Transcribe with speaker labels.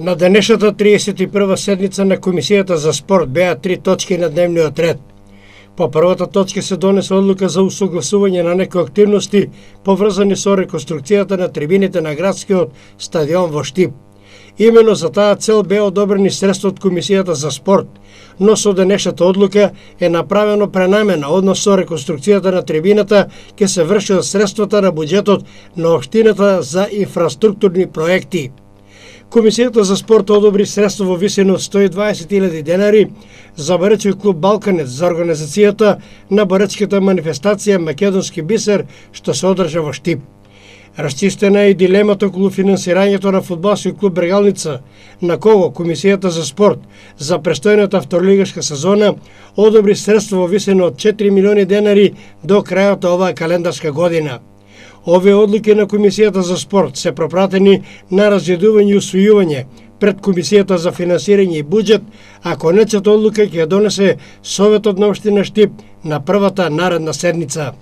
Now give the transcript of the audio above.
Speaker 1: На денешната 31 седница на Комисијата за спорт беа 3 точки на дневниот ред. По првата точка се донесе одлука за усогласување на некои активности поврзани со реконструкцијата на трибините на градскиот стадион во Штип. Имено за таа цел беа одобрени средства од Комисијата за спорт, но со денешната одлука е направено пренамена, односно реконструкцијата на трибината ќе се врши од средствата на буџетот на општината за инфраструктурни проекти. Комисијата за спорт одобри средства во висина од 120.000 денари за баречки клуб Балканец за организацијата на баречката манифестација Македонски бисер што се одржа во Штип. Расчистена е и дилемата околу финансирањето на фудбалски клуб Брегалница, на кого Комисијата за спорт за престојната второлигашка сезона одобри средства во висина од 4 милиони денари до крајот на оваа календарска година. Овие одлуки на Комисијата за спорт се пропратени на разједување и усвојување пред Комисијата за финансирање и буџет, а конечната одлука ќе ја донесе Советот на општина Штип на првата наредна седница.